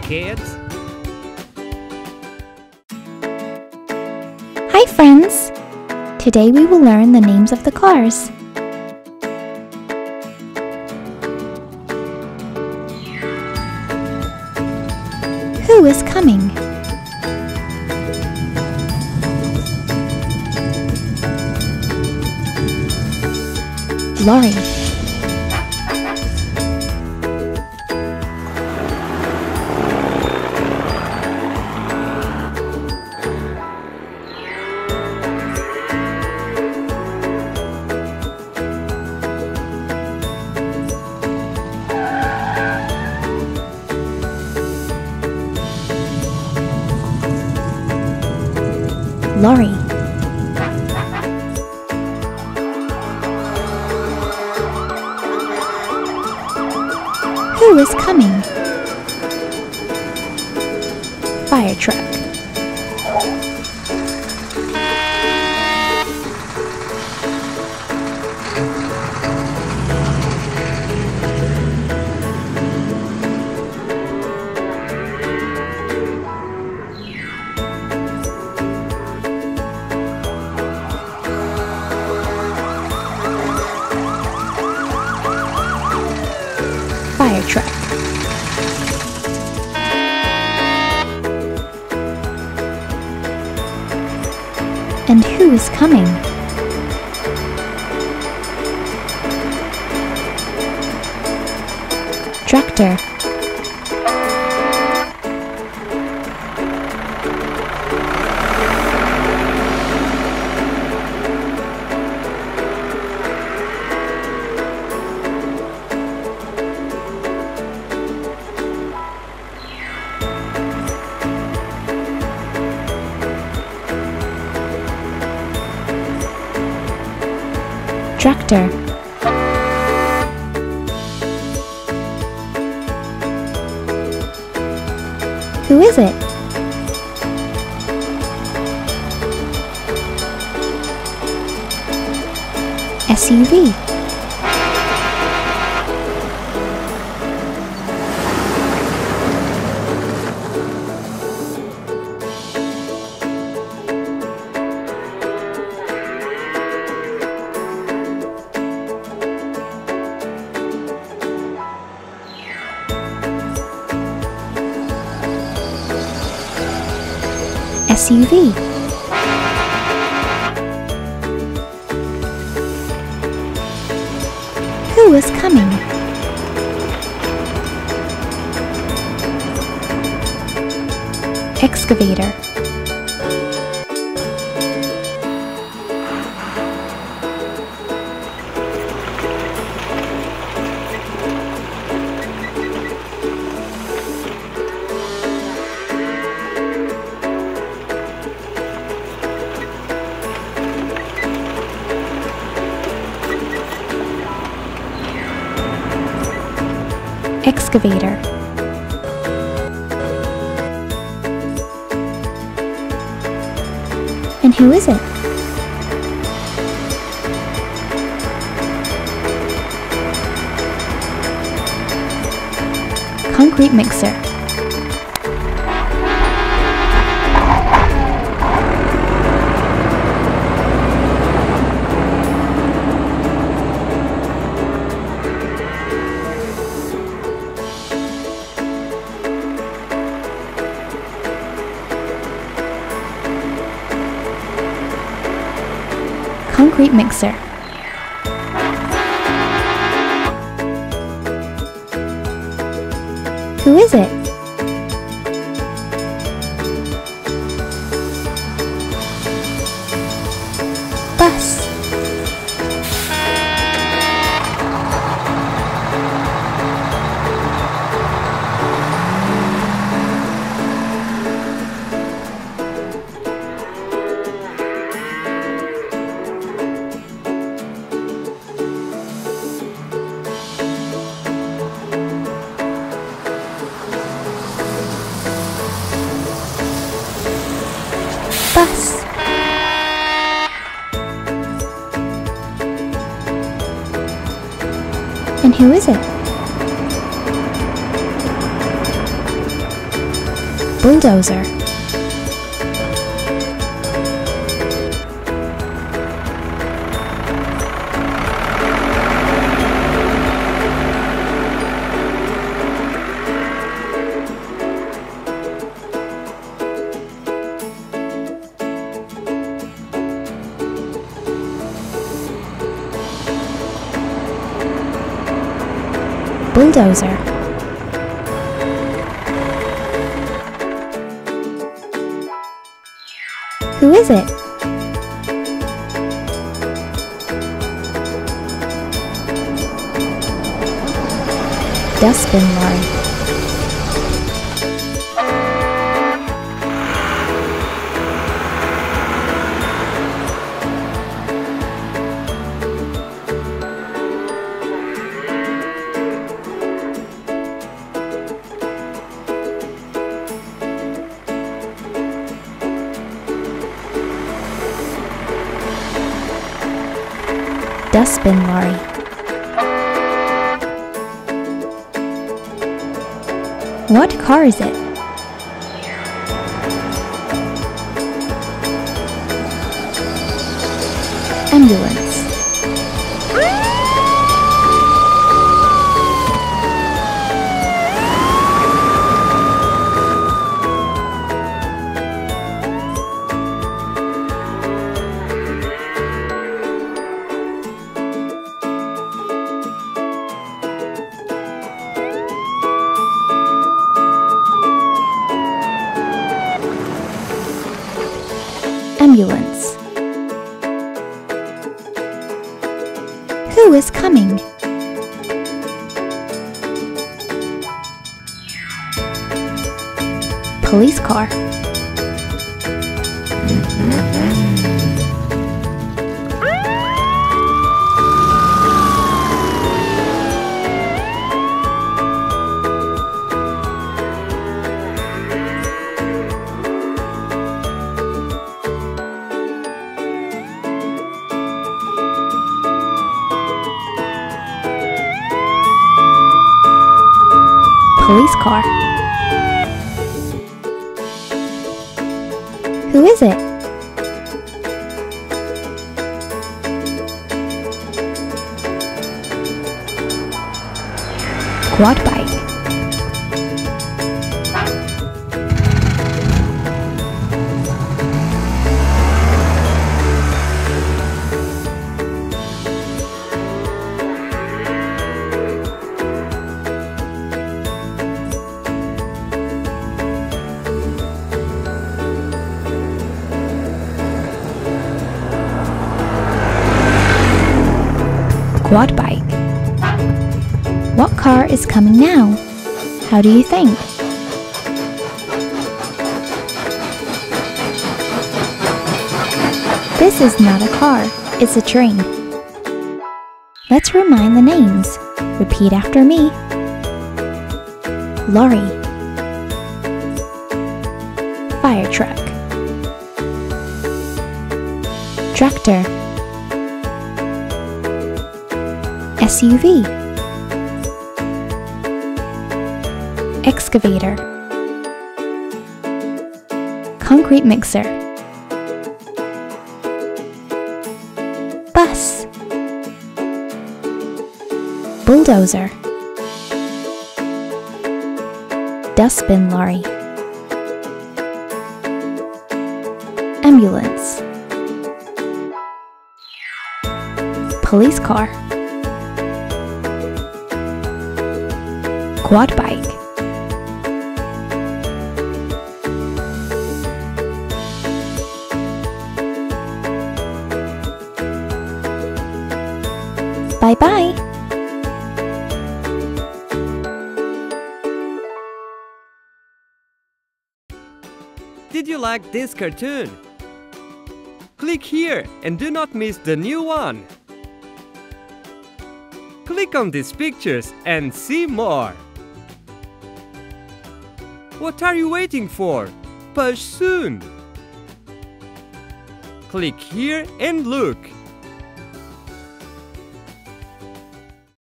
kids. Hi friends! Today we will learn the names of the cars. Who is coming? Lorry. Lorry. Who is coming? Fire truck. Fire truck. And who is coming? Tractor. Tractor. Who is it? SUV. SUV. Who is coming? Excavator. Excavator. And who is it? Concrete mixer. Concrete mixer. Who is it? Bus. Bus. And who is it? bulldozer, bulldozer, who is it? Dustbin lorry, dustbin lorry, what car is it? Ambulance, ambulance. Who is coming? Police car, police car. Who is it? Quad bike, quad bike. What car is coming now? How do you think? This is not a car, it's a train. Let's remind the names. Repeat after me. Lorry, fire truck, tractor, SUV, excavator, concrete mixer, bus, bulldozer, dustbin lorry, ambulance, police car, quad bike, bye-bye. Did you like this cartoon? Click here and do not miss the new one. Click on these pictures and see more. What are you waiting for? Push soon. Click here and look.